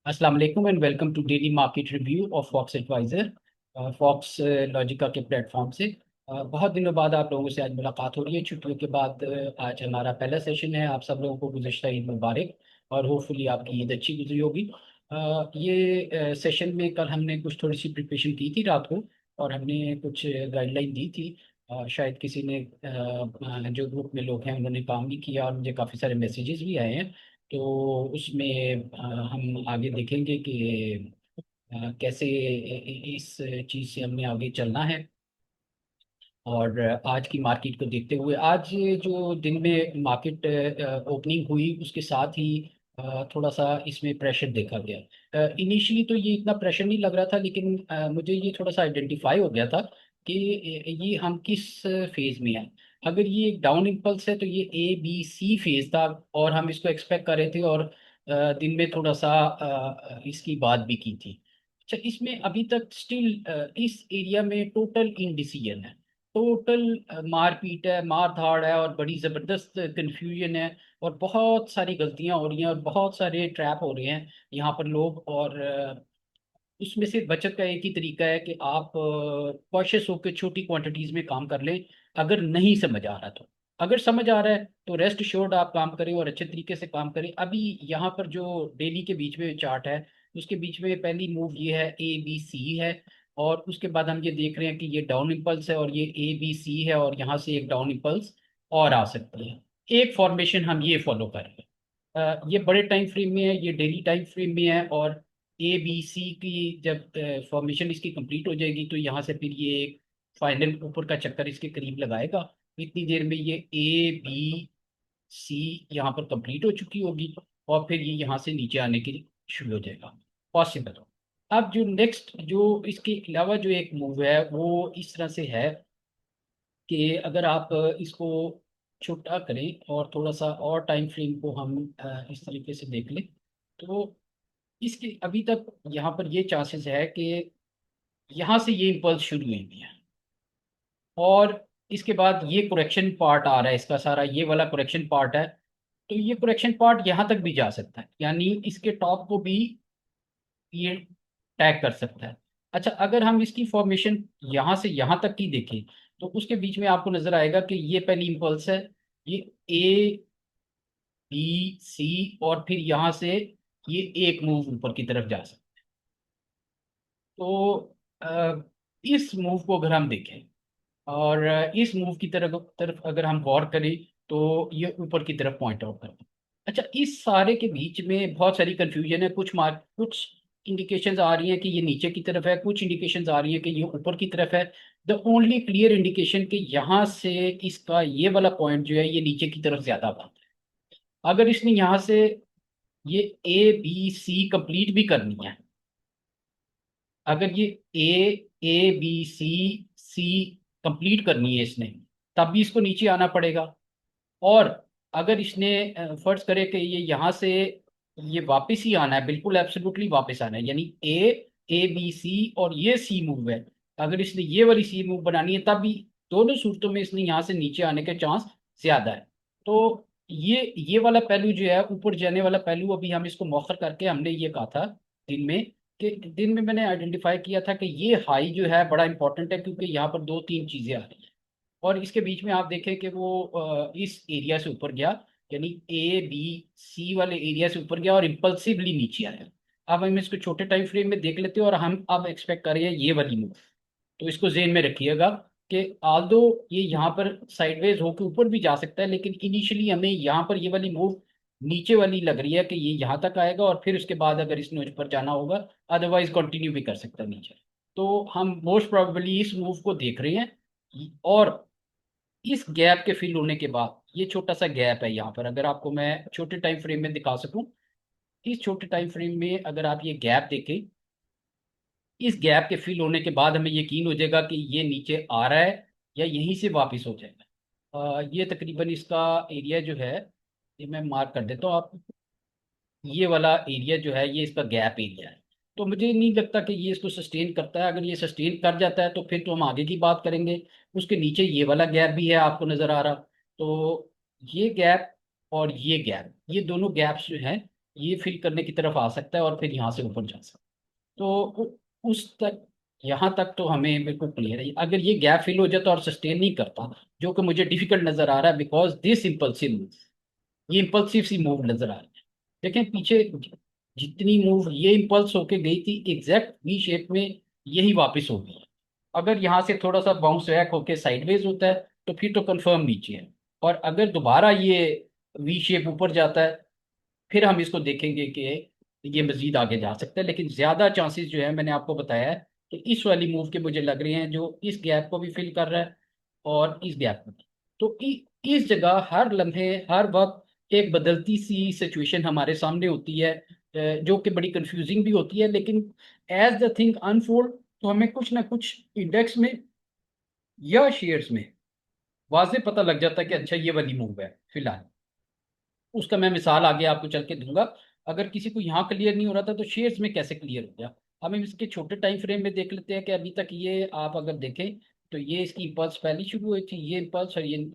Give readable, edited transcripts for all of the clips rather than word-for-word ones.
अस्सलाम वालेकुम and welcome to daily market review of Fox Advisor. Fox Logica के platform से बहुत दिनों बाद आप लोगों से आज मुलाकात हो रही है छुट्टियों के बाद। आज हमारा पहला सेशन है। आप सब लोगों को गुज़श्ता ईद मुबारक और होपफुली आपकी ईद अच्छी गुजरी होगी। ये सेशन में कल हमने कुछ थोड़ी सी प्रिपरेशन की थी रात को और हमने कुछ गाइडलाइन दी थी। शायद किसी ने जो ग्रुप में लोग हैं उन्होंने काम भी किया और मुझे काफ़ी सारे मैसेजेस भी आए हैं। तो उसमें हम आगे देखेंगे कि कैसे इस चीज़ से हमने आगे चलना है। और आज की मार्केट को देखते हुए आज जो दिन में मार्केट ओपनिंग हुई उसके साथ ही थोड़ा सा इसमें प्रेशर देखा गया। इनिशियली तो ये इतना प्रेशर नहीं लग रहा था, लेकिन मुझे ये थोड़ा सा आइडेंटिफाई हो गया था कि ये हम किस फेज में हैं। अगर ये एक डाउन इम्पल्स है तो ये ABC फेज था और हम इसको एक्सपेक्ट कर रहे थे और दिन में थोड़ा सा इसकी बात भी की थी। अच्छा, इसमें अभी तक स्टिल इस एरिया में टोटल इनडिसीजन है। टोटल मारपीट है, मार धाड़ है और बड़ी ज़बरदस्त कंफ्यूजन है और बहुत सारी गलतियां हो रही हैं और बहुत सारे ट्रैप हो रहे हैं यहाँ पर लोग। और उसमें से बचत का एक ही तरीका है कि आप कॉशियस होकर छोटी क्वांटिटीज में काम कर लें। अगर नहीं समझ आ रहा तो, अगर समझ आ रहा है तो रेस्ट श्योर्ड आप काम करें और अच्छे तरीके से काम करें। अभी यहाँ पर जो डेली के बीच में चार्ट है उसके बीच में पहली मूव ये है, ABC है। और उसके बाद हम ये देख रहे हैं कि ये डाउन इम्पल्स है और ये ABC है और यहाँ से एक डाउन इम्पल्स और आ सकती है। एक फॉर्मेशन हम ये फॉलो कर रहे हैं। ये बड़े टाइम फ्रेम में है, ये डेली टाइम फ्रेम में है। और ABC की जब फॉर्मेशन इसकी कंप्लीट हो जाएगी तो यहाँ से फिर ये एक फाइनल ऊपर का चक्कर इसके करीब लगाएगा। इतनी देर में ये ABC यहाँ पर कंप्लीट हो चुकी होगी और फिर ये यहाँ से नीचे आने के लिए शुरू हो जाएगा, पॉसिबल हो। अब जो नेक्स्ट जो इसके अलावा जो एक मूव है वो इस तरह से है कि अगर आप इसको छोटा करें और थोड़ा सा और टाइम फ्रेम को हम इस तरीके से देख लें तो इसके अभी तक यहाँ पर ये चांसेस है कि यहाँ से ये इम्पल्स शुरू हुई भी है और इसके बाद ये करेक्शन पार्ट आ रहा है, इसका सारा ये वाला करेक्शन पार्ट है। तो ये करेक्शन पार्ट यहाँ तक भी जा सकता है, यानी इसके टॉप को भी ये टैग कर सकता है। अच्छा, अगर हम इसकी फॉर्मेशन यहाँ से यहाँ तक की देखें तो उसके बीच में आपको नजर आएगा कि ये पहली इम्पल्स है, ये ABC और फिर यहाँ से ये एक मूव ऊपर की तरफ जा सकता है। तो इस मूव को अगर हम देखें और इस मूव की तरफ तरफ अगर हम गौर करें तो ये ऊपर की तरफ पॉइंट आउट करते हैं। अच्छा, इस सारे के बीच में बहुत सारी कंफ्यूजन है। कुछ इंडिकेशंस आ रही हैं कि ये नीचे की तरफ है, कुछ इंडिकेशंस आ रही हैं कि ये ऊपर की तरफ है। द ओनली क्लियर इंडिकेशन कि यहाँ से इसका ये वाला पॉइंट जो है ये नीचे की तरफ ज्यादा बनता है। अगर इसने यहाँ से ये ABC कंप्लीट भी करनी है, अगर ये ABC कंप्लीट करनी है इसने, तब भी इसको नीचे आना पड़ेगा। और अगर इसने फर्ज करे कि ये यहाँ से ये वापस ही आना है, बिल्कुल एब्सोल्युटली वापस आना है, यानी ABC और ये C मूव है। अगर इसने ये वाली C मूव बनानी है तब भी दोनों सूरतों में इसने यहाँ से नीचे आने के चांस ज्यादा है। तो ये वाला पहलू जो है, ऊपर जाने वाला पहलू, अभी हम इसको मौखर करके हमने ये कहा था दिन में कि दिन में मैंने आइडेंटिफाई किया था कि ये हाई जो है बड़ा इंपॉर्टेंट है क्योंकि यहाँ पर दो तीन चीजें आ रही हैं। और इसके बीच में आप देखें कि वो इस एरिया से ऊपर गया, यानी ABC वाले एरिया से ऊपर गया और इम्पल्सिवली नीचे आया। अब हम इसको छोटे टाइम फ्रेम में देख लेते हैं और हम अब एक्सपेक्ट कर रहे हैं ये वाली मूव। तो इसको जेन में रखिएगा कि आल्दो ये यहाँ पर साइडवेज होकर ऊपर भी जा सकता है, लेकिन इनिशियली हमें यहाँ पर ये वाली मूव नीचे वाली लग रही है कि ये यहाँ तक आएगा और फिर उसके बाद अगर इसने ऊपर जाना होगा, अदरवाइज कंटिन्यू भी कर सकता है नीचे। तो हम मोस्ट प्रोबेबली इस मूव को देख रहे हैं। और इस गैप के फिल होने के बाद ये छोटा सा गैप है यहाँ पर, अगर आपको मैं छोटे टाइम फ्रेम में दिखा सकूं, इस छोटे टाइम फ्रेम में अगर आप ये गैप देखें, इस गैप के फिल होने के बाद हमें यकीन हो जाएगा कि ये नीचे आ रहा है या यहीं से वापस हो जाएगा। ये तकरीबन इसका एरिया जो है, ये मैं मार्क कर देता हूँ आप। ये वाला एरिया जो है ये इसका गैप एरिया है। तो मुझे नहीं लगता कि ये इसको सस्टेन करता है। अगर ये सस्टेन कर जाता है तो फिर तो हम आगे की बात करेंगे। उसके नीचे ये वाला गैप भी है, आपको नजर आ रहा। तो ये गैप और ये गैप, ये दोनों गैप्स जो हैं ये फिल करने की तरफ आ सकता है और फिर यहाँ से ऊपर जा सकता है। तो उस तक, यहाँ तक तो हमें बिल्कुल क्लियर है। अगर ये गैप फिल हो जाता और सस्टेन नहीं करता, जो कि मुझे डिफिकल्ट नजर आ रहा है, बिकॉज दिस इम्पल्सिव मूव, ये इम्पल्सिव सी मूव नजर आ रही है। देखें पीछे जितनी मूव ये इम्पल्स होके गई थी एग्जैक्ट वी शेप में, यही वापस हो गई है। अगर यहाँ से थोड़ा सा बाउंस बैक होके साइडवेज होता है तो फिर तो कंफर्म नीचे है। और अगर दोबारा ये वी शेप ऊपर जाता है, फिर हम इसको देखेंगे कि ये मजीद आगे जा सकता है। लेकिन ज्यादा चांसेस जो है, मैंने आपको बताया है कि इस वाली मूव के मुझे लग रहे हैं, जो इस गैप को भी फिल कर रहा है और इस गैप को भी। तो इस जगह हर लम्हे हर वक्त एक बदलती सी सिचुएशन हमारे सामने होती है, जो कि बड़ी कंफ्यूजिंग भी होती है। लेकिन एज द थिंग अनफोल्ड, तो हमें कुछ ना कुछ इंडेक्स में या शेयर्स में वाजे पता लग जाता है कि अच्छा ये वाली मूव है फिलहाल। उसका मैं मिसाल आगे आपको चल के दूंगा। अगर किसी को यहाँ क्लियर नहीं हो रहा था तो शेयर्स में कैसे क्लियर हो गया, हम इसके छोटे टाइम फ्रेम में देख लेते हैं कि अभी तक ये आप अगर देखें तो ये इसकी इम्पल्स पहले शुरू हुई थी, ये इम्पल्स, और ये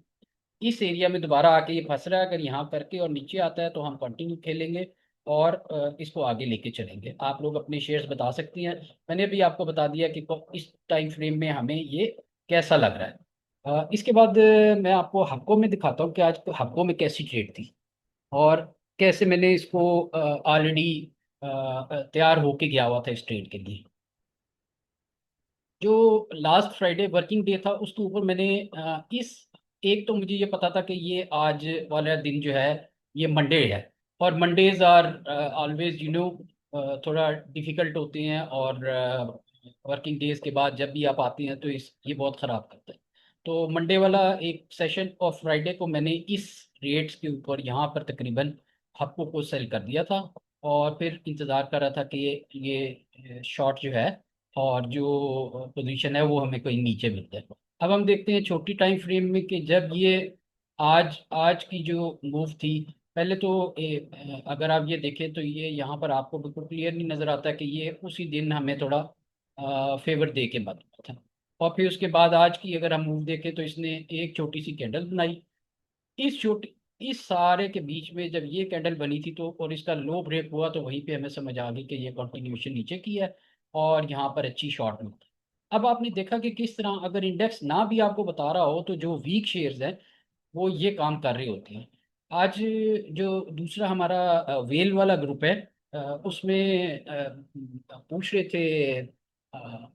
इस एरिया में दोबारा आके ये फंस रहा है। अगर यहाँ करके और नीचे आता है तो हम कंटिन्यू खेलेंगे और इसको आगे लेके चलेंगे। आप लोग अपने शेयर्स बता सकती हैं। मैंने भी आपको बता दिया कि इस टाइम फ्रेम में हमें ये कैसा लग रहा है। इसके बाद मैं आपको हफ्तों में दिखाता हूँ कि आज हफ्तों में कैसी ट्रेड थी और कैसे मैंने इसको ऑलरेडी तैयार होके गया हुआ था इस ट्रेड के लिए। जो लास्ट फ्राइडे वर्किंग डे था उसके ऊपर मैंने इस, एक तो मुझे ये पता था कि ये आज वाला दिन जो है ये मंडे है, और मंडेज आर ऑलवेज थोड़ा डिफिकल्ट होते हैं, और वर्किंग डेज के बाद जब भी आप आते हैं तो ये बहुत ख़राब करता है। तो मंडे वाला एक सेशन और फ्राइडे को मैंने इस रेट्स के ऊपर यहाँ पर तकरीबन हफ्तों को सेल कर दिया था, और फिर इंतज़ार कर रहा था कि ये शॉर्ट जो है और जो पोजीशन है वो हमें कहीं नीचे मिलता है। अब हम देखते हैं छोटी टाइम फ्रेम में कि जब ये आज आज की जो मूव थी, पहले तो अगर आप ये देखें तो ये यहाँ पर आपको बिल्कुल क्लियर नहीं नज़र आता कि ये उसी दिन हमें थोड़ा फेवर दे के बात था। और फिर उसके बाद आज की अगर हम मूव देखें तो इसने एक छोटी सी कैंडल बनाई। इस छोटी इस सारे के बीच में जब ये कैंडल बनी थी तो और इसका लो ब्रेक हुआ तो वहीं पे हमें समझ आ गई कि ये कंटिन्यूशन नीचे की है और यहाँ पर अच्छी शॉर्ट मिलती है। अब आपने देखा कि किस तरह अगर इंडेक्स ना भी आपको बता रहा हो तो जो वीक शेयर्स हैं वो ये काम कर रहे होते हैं। आज जो दूसरा हमारा वेल वाला ग्रुप है, उसमें पूछ रहे थे,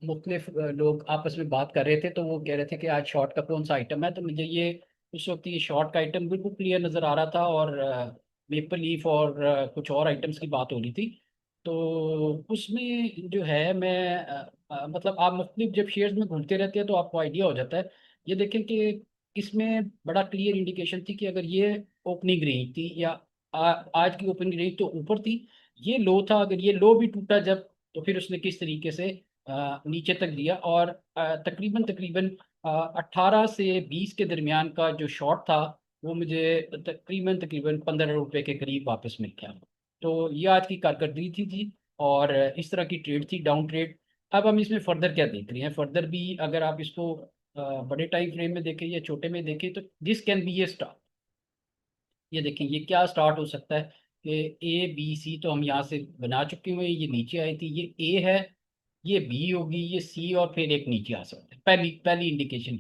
मुख्तलिफ लोग आपस में बात कर रहे थे, तो वो कह रहे थे कि आज शॉर्ट का कौन सा आइटम है। तो मुझे ये उस वक्त ये शॉर्ट का आइटम बिल्कुल क्लियर नज़र आ रहा था, और मेपल लीफ और कुछ और आइटम्स की बात हो रही थी। तो उसमें जो है मैं मतलब आप मुख्तलिफ जब शेयर्स में घूमते रहते हैं तो आपको आइडिया हो जाता है। ये देखें कि इसमें बड़ा क्लियर इंडिकेशन थी कि अगर ये ओपनिंग रेंज थी या आज की ओपनिंग रेंज तो ऊपर थी, ये लो था, अगर ये लो भी टूटा जब, तो फिर उसने किस तरीके से नीचे तक दिया, और तकरीबन तकरीबन 18 से 20 के दरमियान का जो शॉर्ट था वो मुझे तकरीबन तकरीबन 15 रुपए के करीब वापस मिल गया। तो ये आज की कारकर्दगी थी और इस तरह की ट्रेड थी, डाउन ट्रेड। अब हम इसमें फर्दर क्या देख रहे हैं, फर्दर भी अगर आप इसको बड़े टाइम फ्रेम में देखें या छोटे में देखें तो this can be A start. ये देखें ये क्या स्टार्ट हो सकता है कि ए बी सी तो हम यहाँ से बना चुके हुए हैं, ये नीचे आई थी, ये ए है, ये बी होगी, ये सी, और फिर एक नीचे आ सकता है। पहली पहली इंडिकेशन,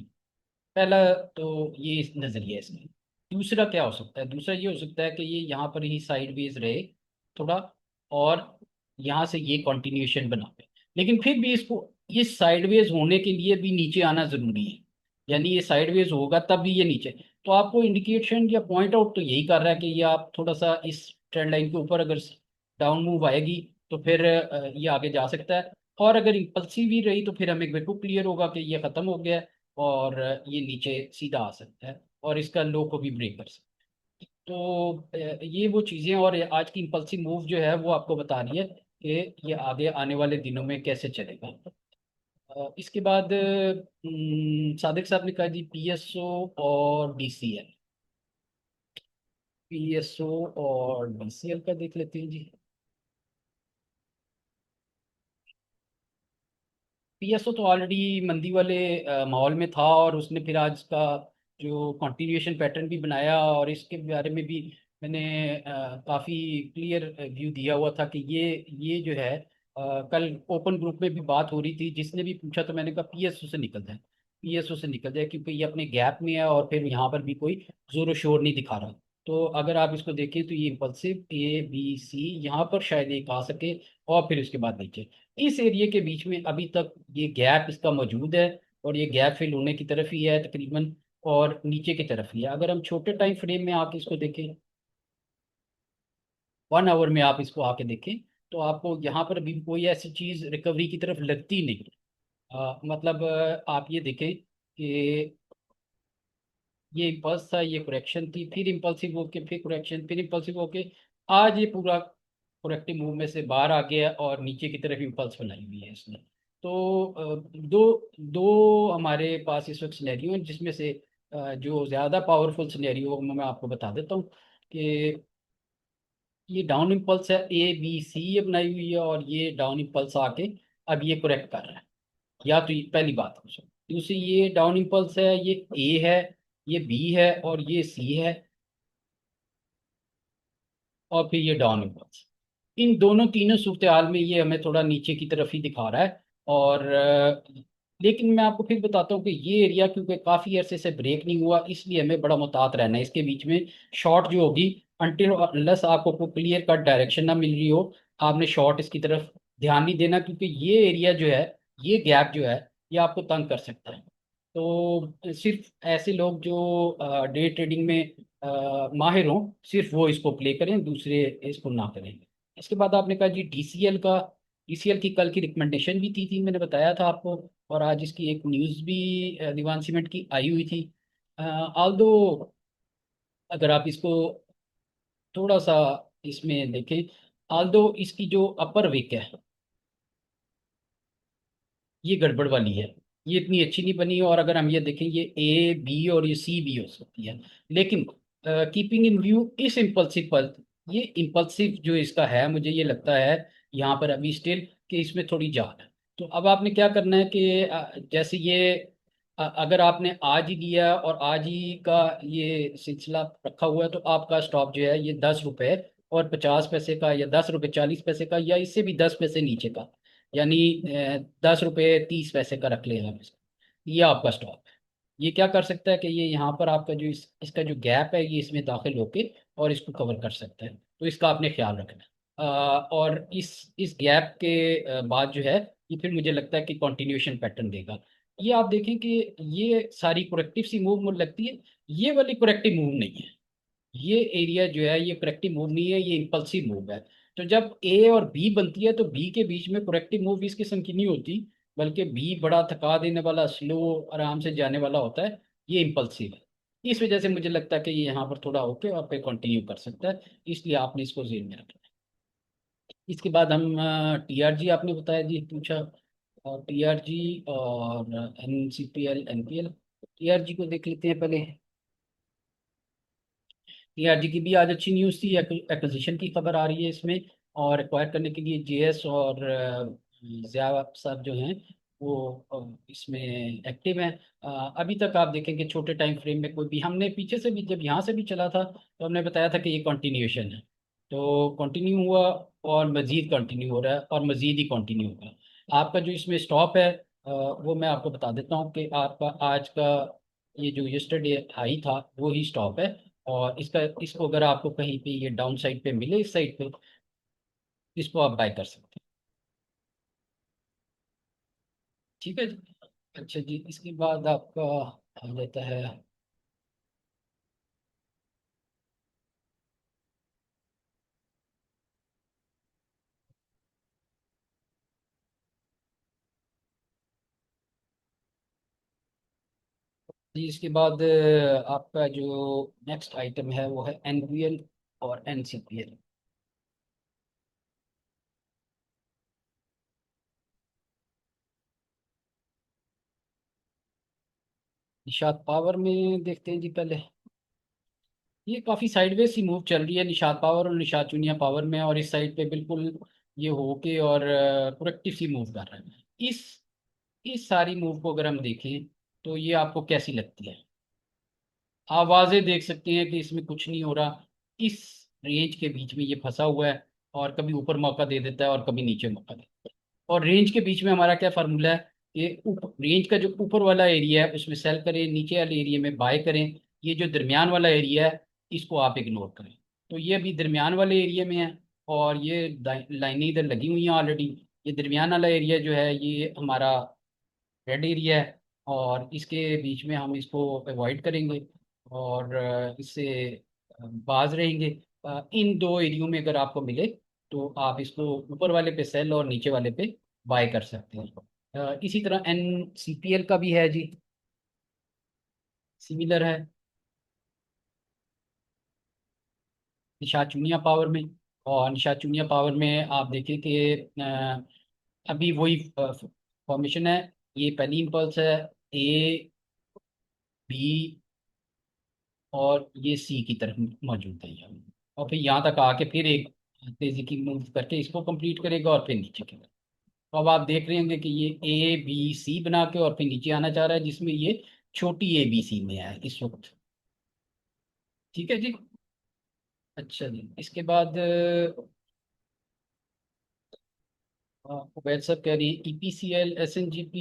पहला तो ये नजरिया है इसमें। दूसरा क्या हो सकता है, दूसरा ये हो सकता है कि ये यहाँ पर ही साइडवेज रहे थोड़ा, और यहाँ से ये कंटिन्यूएशन बना पे, लेकिन फिर भी इसको ये साइडवेज होने के लिए भी नीचे आना जरूरी है। यानी ये साइडवेज होगा तब भी ये नीचे, तो आपको इंडिकेशन या पॉइंट आउट तो यही कर रहा है कि ये आप थोड़ा सा इस ट्रेंड लाइन के ऊपर अगर डाउन मूव आएगी तो फिर ये आगे जा सकता है। और अगर इम्पल्सिव ही रही तो फिर हमें बिल्कुल क्लियर होगा कि ये खत्म हो गया है और ये नीचे सीधा आ सकता है और इसका लो को भी ब्रेक कर सकता है। तो ये वो चीज़ें, और आज की इम्पल्सिव मूव जो है वो आपको बता रही है कि ये आगे आने वाले दिनों में कैसे चलेगा। इसके बाद सादिक साहब ने कहा जी पीएसओ और डीसीएल। पीएसओ और डीसीएल का देख लेते हैं जी। पीएसओ तो ऑलरेडी मंदी वाले माहौल में था और उसने फिर आज का जो कंटिन्यूएशन पैटर्न भी बनाया, और इसके बारे में भी मैंने काफ़ी क्लियर व्यू दिया हुआ था कि ये जो है कल ओपन ग्रुप में भी बात हो रही थी, जिसने भी पूछा तो मैंने कहा पीएसओ से निकल जाए, पीएसओ से निकल जाए, क्योंकि ये अपने गैप में है और फिर यहाँ पर भी कोई जोर शोर नहीं दिखा रहा। तो अगर आप इसको देखें तो ये इम्पल्सिव ABC यहाँ पर शायद एक आ सके, और फिर उसके बाद नीचे इस एरिया के बीच में अभी तक ये गैप इसका मौजूद है, और ये गैप फिल होने की तरफ ही है तकरीबन, और नीचे की तरफ ही है। अगर हम छोटे टाइम फ्रेम में आके इसको देखें, 1 आवर में आप इसको आके देखें, तो आपको यहाँ पर भी कोई ऐसी चीज़ रिकवरी की तरफ लगती नहीं। मतलब आप ये देखें कि ये इम्पल्स था, ये करेक्शन थी, फिर इम्पल्सिव होके फिर करेक्शन, फिर इम्पल्सिव होके आज ये पूरा करेक्टिव मूव में से बाहर आ गया और नीचे की तरफ इम्पल्स बनाई हुई है इसने। तो दो दो हमारे पास इस वक्त सिनेरियो हैं, जिसमें से जो ज़्यादा पावरफुल सिनेरियो मैं आपको बता देता हूँ कि ये डाउन इम्पल्स है, ABC ये बनाई हुई है, और ये डाउन इम्पल्स आके अब ये करेक्ट कर रहा है। या तो ये पहली बात हो सकती, दूसरी ये डाउन इम्पल्स है, ये A है, ये B है, और ये C है, और फिर ये डाउन इम्पल्स। इन दोनों तीनों सूरत हाल में ये हमें थोड़ा नीचे की तरफ ही दिखा रहा है। और लेकिन मैं आपको फिर बताता हूँ कि ये एरिया क्योंकि काफ़ी अरसे से ब्रेक नहीं हुआ, इसलिए हमें बड़ा मुहतात रहना है इसके बीच में। शॉर्ट जो होगी, अनटिल अनलेस आपको कोई क्लियर कट डायरेक्शन ना मिल रही हो, आपने शॉर्ट इसकी तरफ ध्यान नहीं देना, क्योंकि ये एरिया जो है, ये गैप जो है, ये आपको तंग कर सकता है। तो सिर्फ ऐसे लोग जो डे ट्रेडिंग में माहिर हों, सिर्फ वो इसको प्ले करें, दूसरे इसको ना करें। इसके बाद आपने कहा जी DCL का। DCL की कल की रिकमेंडेशन भी थी मैंने बताया था आपको, और आज इसकी एक न्यूज़ भी दीवान सीमेंट की आई हुई थी। आल्दो अगर आप इसको थोड़ा सा इसमें देखें, आल्दो इसकी जो अपर विक है, ये गड़बड़ वाली है, ये इतनी अच्छी नहीं बनी है। और अगर हम ये देखें, ये A B और ये C भी हो सकती है। लेकिन कीपिंग इन व्यू इस इम्पल्सिव पर, ये इम्पल्सिव जो इसका है, मुझे ये लगता है यहाँ पर अभी स्टिल कि इसमें थोड़ी जान है। तो अब आपने क्या करना है कि जैसे ये अगर आपने आज ही दिया और आज ही का ये सिलसिला रखा हुआ है, तो आपका स्टॉप जो है ये 10 रुपये और 50 पैसे का, या 10 रुपये 40 पैसे का, या इससे भी 10 पैसे नीचे का, यानी 10 रुपये 30 पैसे का रख लें आप इसको। ये आपका स्टॉक है। ये क्या कर सकता है कि ये यहाँ पर आपका जो इसका जो गैप है, ये इसमें दाखिल होके और इसको कवर कर सकता है। तो इसका आपने ख्याल रखना है। और इस गैप के बाद जो है, ये फिर मुझे लगता है कि कंटिन्यूएशन पैटर्न देगा। ये आप देखें कि ये सारी करेक्टिव सी मूव मुझे लगती है, ये वाली करेक्टिव मूव नहीं है। ये एरिया जो है, ये करेक्टिव मूव नहीं है, ये इम्पल्सिव मूव है। तो जब A और B बनती है, तो B के बीच में करेक्टिव मूव इस किस्म की नहीं होती, बल्कि B बड़ा थका देने वाला, स्लो आराम से जाने वाला होता है, ये इम्पल्सिव है। इस वजह से मुझे लगता है कि ये यहाँ पर थोड़ा होके और फिर कंटिन्यू कर सकता है, इसलिए आपने इसको जेल में रखना है। इसके बाद हम TRG आपने बताया जी, पूछा, और TRG और NCPL NPL। TRG को देख लेते हैं पहले। TRG की भी आज अच्छी न्यूज़ थी, एक्विजिशन की खबर आ रही है इसमें, और एक्वायर करने के लिए JS और ज़िया साहब जो हैं वो इसमें एक्टिव हैं। अभी तक आप देखें कि छोटे टाइम फ्रेम में कोई भी, हमने पीछे से भी जब यहाँ से भी चला था तो हमने बताया था कि ये कंटिन्यूएशन है। तो कंटिन्यू हुआ, और मज़ीद कंटिन्यू हो रहा है, और मज़ीद ही कंटिन्यू होगा। आपका जो इसमें स्टॉप है, वो मैं आपको बता देता हूँ कि आपका आज का ये जो यस्टरडे हाई था, वो ही स्टॉप है। और इसको अगर आपको कहीं पे ये डाउन साइड पे मिले, इस साइड पे, इसको आप बाय कर सकते हैं। ठीक है जी। अच्छा जी, इसके बाद आपका आ जाता है जी, इसके बाद आपका जो नेक्स्ट आइटम है वो है NPL और NCPL। निषाद पावर में देखते हैं जी पहले। ये काफ़ी साइडवेज सी मूव चल रही है निषाद पावर और निषाद चुनिया पावर में, और इस साइड पे बिल्कुल ये होके और प्रोडक्टिव सी मूव कर रहा है। इस इस सारी मूव को अगर हम देखें, तो ये आपको कैसी लगती है? आवाज़ें देख सकते हैं कि इसमें कुछ नहीं हो रहा। इस रेंज के बीच में ये फंसा हुआ है, और कभी ऊपर मौका दे देता है और कभी नीचे मौका देता है। और रेंज के बीच में हमारा क्या फार्मूला है, ये रेंज का जो ऊपर वाला एरिया है उसमें सेल करें, नीचे वाले एरिया में बाय करें। ये जो दरमियान वाला एरिया है इसको आप इग्नोर करें। तो ये अभी दरमियान वाले एरिया में है, और ये लाइनें इधर लगी हुई हैं ऑलरेडी। ये दरमियान वाला एरिया जो है ये हमारा रेड एरिया है, और इसके बीच में हम इसको अवॉइड करेंगे, और इससे बाज रहेंगे। इन दो एरियो में अगर आपको मिले तो आप इसको ऊपर वाले पे सेल और नीचे वाले पे बाय कर सकते हैं। इसी तरह NCPL का भी है जी, सिमिलर है निशात चूनिया पावर में। और निशात चूनिया पावर में आप देखिए कि अभी वही फॉर्मेशन है। ये पहली इम्पल्स है, A, B और ये सी की तरफ मौजूद है यहाँ। और फिर यहाँ तक आके फिर एक तेजी की मूव करके इसको कंप्लीट करेगा और फिर नीचे की तरफ। तो अब आप देख रहे होंगे कि ये ABC बना के और फिर नीचे आना चाह रहा है, जिसमें ये छोटी ABC में है इस वक्त। ठीक है जी। अच्छा जी, इसके बाद उबैद साहब कह रही है EPCL SNGP,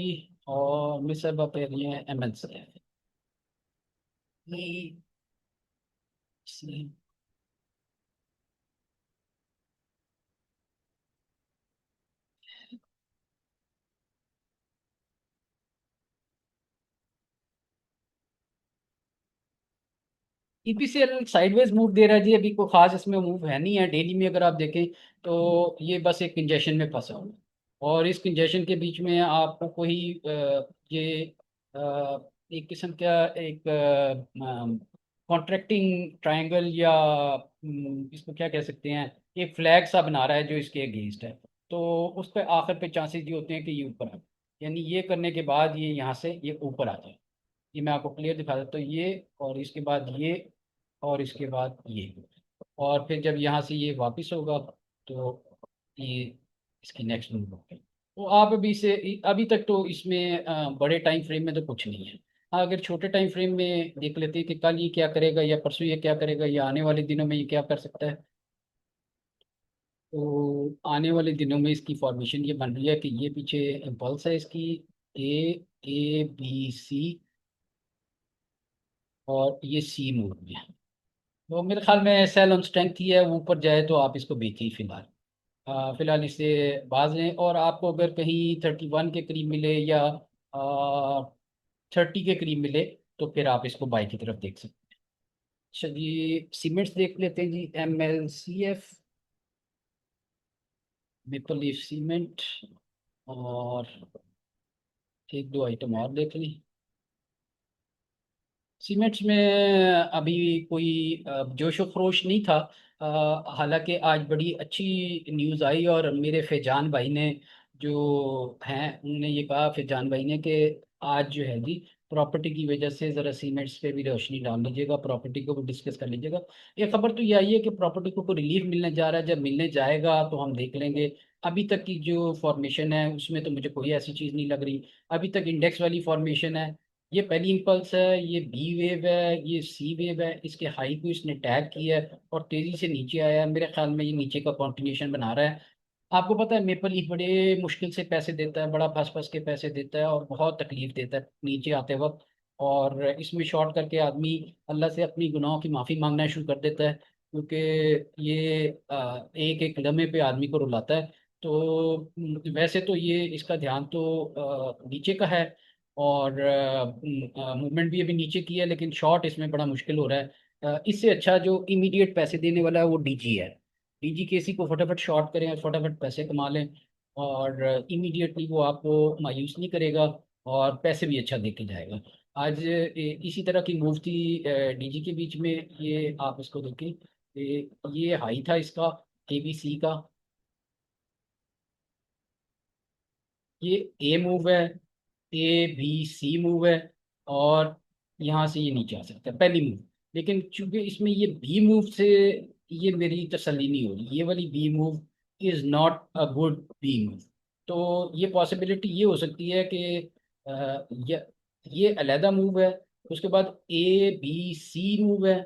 और मिस साहबा कह रही है MNC। EPCL साइडवेज मूव दे रहा है जी, अभी कोई खास इसमें मूव है नहीं है। डेली में अगर आप देखें तो ये बस एक कंजेशन में फंसा हुआ है, और इस कंजेशन के बीच में आपको कोई ये एक किस्म का एक कॉन्ट्रैक्टिंग ट्रायंगल या इसको क्या कह सकते हैं, एक फ्लैग सा बना रहा है जो इसके अगेंस्ट है। तो उस पर आखिर पे चांसेस ये होते हैं कि ये ऊपर आ, यानी ये करने के बाद ये यहाँ से ये ऊपर आ जाए। ये मैं आपको क्लियर दिखा देता हूँ, ये और इसके बाद ये और इसके बाद ये, और फिर जब यहाँ से ये वापस होगा तो ये इसकी नेक्स्ट मूव होगी। तो आप अभी से अभी तक तो इसमें बड़े टाइम फ्रेम में तो कुछ नहीं है। हाँ, अगर छोटे टाइम फ्रेम में देख लेते हैं कि कल ये क्या करेगा या परसों ये क्या करेगा या आने वाले दिनों में ये क्या कर सकता है। तो आने वाले दिनों में इसकी फॉर्मेशन ये बन रही है कि ये पीछे इम्पल्स है इसकी A, B, C, और ये C मूव में है। तो मेरे ख्याल में सेल ऑन स्ट्रेंथ ही है, वो ऊपर जाए तो आप इसको बेचिए फिलहाल। फिलहाल इससे बाज लें, और आपको अगर कहीं 31 के करीब मिले या 30 के करीब मिले तो फिर आप इसको बाई की तरफ देख सकते हैं। अच्छा जी, सीमेंट्स देख लेते हैं जी, MLCF, मेपल लीफ सीमेंट, और एक दो आइटम और देख लें। सीमेंट्स में अभी कोई जोशो खरोश नहीं था। हालांकि आज बड़ी अच्छी न्यूज़ आई, और मेरे फैजान भाई ने जो हैं उन्होंने ये कहा, फैजान भाई ने, कि आज जो है जी प्रॉपर्टी की वजह से ज़रा सीमेंट्स पे भी रोशनी डाल लीजिएगा, प्रॉपर्टी को भी डिस्कस कर लीजिएगा। ये खबर तो ये आई है कि प्रॉपर्टी को कोई रिलीफ मिलने जा रहा है, जब मिलने जाएगा तो हम देख लेंगे। अभी तक की जो फॉर्मेशन है उसमें तो मुझे कोई ऐसी चीज़ नहीं लग रही। अभी तक इंडेक्स वाली फॉर्मेशन है, ये पहली इम्पल्स है, ये बी वेव है, ये सी वेव है, इसके हाई को इसने टैग किया है और तेजी से नीचे आया है। मेरे ख्याल में ये नीचे का कंटिन्यूशन बना रहा है। आपको पता है मेपल लीफ बड़े मुश्किल से पैसे देता है, बड़ा फंस फंस के पैसे देता है और बहुत तकलीफ देता है नीचे आते वक्त। और इसमें शॉर्ट करके आदमी अल्लाह से अपनी गुनाहों की माफ़ी मांगना शुरू कर देता है, क्योंकि ये एक एक लम्हे पे आदमी को रुलाता है। तो वैसे तो ये इसका ध्यान तो नीचे का है, और मूवमेंट भी अभी नीचे की है, लेकिन शॉर्ट इसमें बड़ा मुश्किल हो रहा है। इससे अच्छा जो इमीडिएट पैसे देने वाला है वो DG है। DG केसी को फटाफट शॉर्ट करें और फटाफट पैसे कमा लें, और इमीडिएटली वो आपको मायूस नहीं करेगा, और पैसे भी अच्छा दे के जाएगा। आज इसी तरह की मूव थी DG के बीच में। ये आप इसको देखें, ये हाई था इसका ABC का, ये A मूव है, ABC मूव है, और यहाँ से ये नीचे आ सकता है पहली मूव। लेकिन चूंकि इसमें ये बी मूव से ये मेरी तसल्ली नहीं हो रही, ये वाली B move is not a good B move. तो ये पॉसिबिलिटी ये हो सकती है कि ये अलहदा मूव है, उसके बाद A B C मूव है,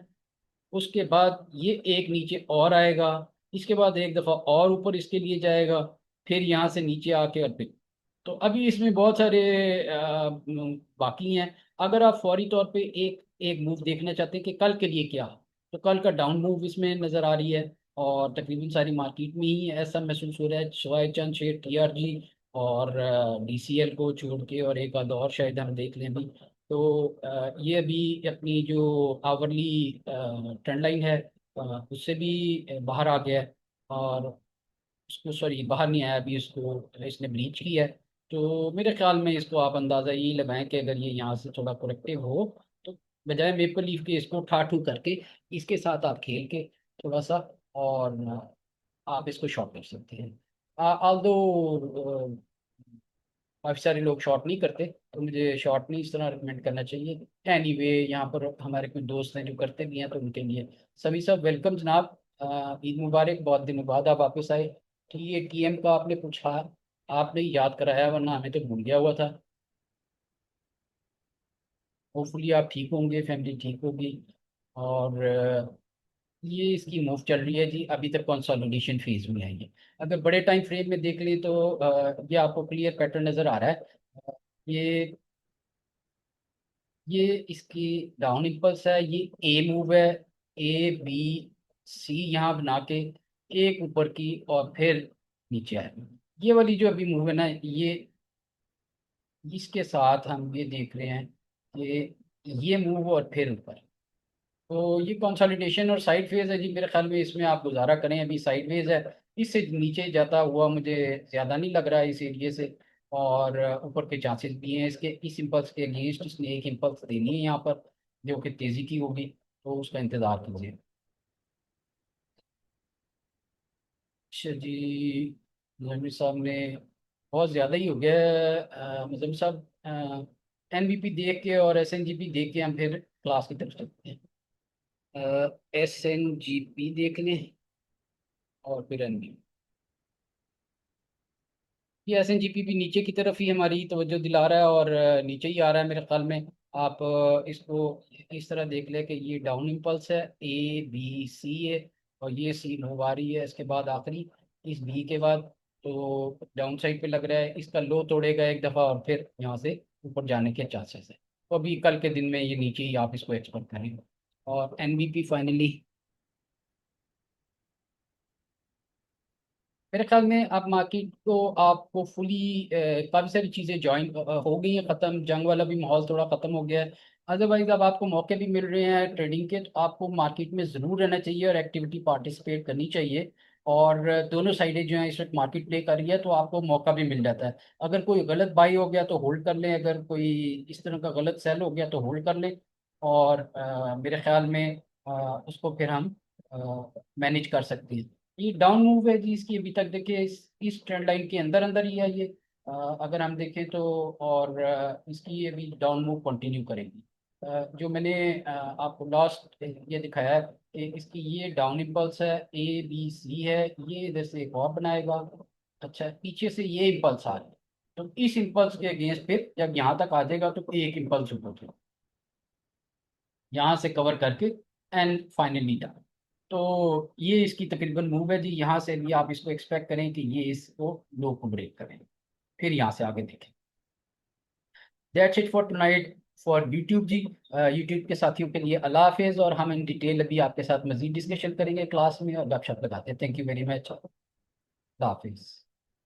उसके बाद ये एक नीचे और आएगा, इसके बाद एक दफ़ा और ऊपर इसके लिए जाएगा, फिर यहाँ से नीचे आके और फिर। तो अभी इसमें बहुत सारे बाकी हैं। अगर आप फौरी तौर पे एक एक मूव देखना चाहते हैं कि कल के लिए क्या, तो कल का डाउन मूव इसमें नज़र आ रही है। और तकरीबन सारी मार्केट में ही ऐसा महसूस हो रहा है, सिवाय चंद शेयर टीआरजी और डीसीएल को छोड़ के, और एक आध और शायद हम देख लें भी। तो ये अभी अपनी जो आवरली ट्रेंड लाइन है उससे भी बाहर आ गया है। और उसको, सॉरी, बाहर नहीं आया अभी, इसको इसने ब्रीच किया है। तो मेरे ख्याल में इसको आप अंदाज़ा यही लगाएं कि अगर ये यहाँ से थोड़ा करेक्टिव हो, तो बजाय मेपल लीफ के इसको ठाठू करके इसके साथ आप खेल के थोड़ा सा, और आप इसको शॉर्ट कर सकते हैं। आल दो काफ़ी सारे लोग शॉर्ट नहीं करते, तो मुझे शॉर्ट नहीं इस तरह रिकमेंड करना चाहिए। एनीवे यहाँ पर हमारे कुछ दोस्त हैं जो करते भी हैं, तो उनके लिए सभी सब वेलकम जनाब। ईद मुबारक, बहुत दिनों बाद आप वापस आए। तो ये टीएम का आपने पूछा, आपने याद कराया, वरना हमें तो भूल गया हुआ था। होपफुली आप ठीक होंगे, फैमिली ठीक होगी। और ये इसकी मूव चल रही है जी, अभी तक कंसोलिडेशन फेज में है ये। अगर बड़े टाइम फ्रेम में देख लें तो ये आपको क्लियर पैटर्न नज़र आ रहा है। ये ये इसकी डाउन इम्पल्स है, ये ए मूव है, ए बी सी यहाँ बना के एक ऊपर की और फिर नीचे आए। ये वाली जो अभी मूव है ना, ये इसके साथ हम ये देख रहे हैं कि ये मूव और फिर ऊपर। तो ये कंसोलिडेशन और साइड फेज है जी, मेरे ख्याल में इसमें आप गुजारा करें, अभी साइड फेज है। इससे नीचे जाता हुआ मुझे ज़्यादा नहीं लग रहा है इस एरिए से। और ऊपर के चांसेस भी हैं इसके, इस इम्पल्स के अगेंस्ट इसने एक इम्पल्स देनी है यहाँ पर, जो कि तेज़ी की होगी, तो उसका इंतज़ार कीजिए। अच्छा जी, मुजम्मिल साहब ने बहुत ज़्यादा ही हो गया है। मुजम्मिल साहब, एनबीपी देख के और एसएनजीपी देख के हम फिर क्लास की तरफ चलते हैं। एसएनजीपी देख लें और फिर एनबीपी। ये एसएनजीपी भी नीचे की तरफ ही हमारी तवज्जो दिला रहा है, और नीचे ही आ रहा है मेरे ख्याल में। आप इसको इस तरह देख लें कि ये डाउन इम्पल्स है, ए बी सी है, और ये सी मूव आ रही है इसके बाद आखिरी, इस बी के बाद। तो डाउन साइड पे लग रहा है, इसका लो तोड़ेगा एक दफ़ा और फिर यहाँ से ऊपर जाने के चांसेस है। तो अभी कल के दिन में ये नीचे ही आप इसको एक्सपेक्ट करें। और एनबीपी फाइनली मेरे ख्याल में अब मार्केट को आपको फुली काफ़ी सारी चीज़ें ज्वाइन हो गई हैं, ख़त्म, जंग वाला भी माहौल थोड़ा ख़त्म हो गया है। अदरवाइज अब आपको मौके भी मिल रहे हैं ट्रेडिंग के, तो आपको मार्केट में ज़रूर रहना चाहिए और एक्टिविटी पार्टिसिपेट करनी चाहिए। और दोनों साइडें जो हैं इस वक्त मार्केट प्ले कर रही है, तो आपको मौका भी मिल जाता है। अगर कोई गलत बाई हो गया तो होल्ड कर लें, अगर कोई इस तरह का गलत सेल हो गया तो होल्ड कर लें। और मेरे ख्याल में उसको फिर हम मैनेज कर सकते हैं। ये डाउन मूव है जी इसकी, अभी तक देखिए इस ट्रेंड लाइन के अंदर अंदर ही है ये। अगर हम देखें तो, और इसकी अभी डाउन मूव कंटिन्यू करेगी। जो मैंने आपको लास्ट ये दिखाया है कि इसकी ये डाउन इम्पल्स है, ए बी सी है, ये इधर से एक और बनाएगा। अच्छा, पीछे से ये इम्पल्स आ रही है, तो इस इम्पल्स के अगेंस्ट फिर जब यहाँ तक आ जाएगा तो एक इम्पल्स ऊपर यहाँ से कवर करके एंड फाइनली डन। तो ये इसकी तकरीबन मूव है जी, यहाँ से भी आप इसको एक्सपेक्ट करें कि ये इसको लो को ब्रेक करें, फिर यहाँ से आगे देखें। That's it for tonight for YouTube ji. YouTube के साथियों के लिए अल्लाह हाफिज़, और हम इन डिटेल अभी आपके साथ मजीद डिस्कशन करेंगे क्लास में और गपशप लगाते हैं। थैंक यू वेरी मच, अल्लाह हाफिज़।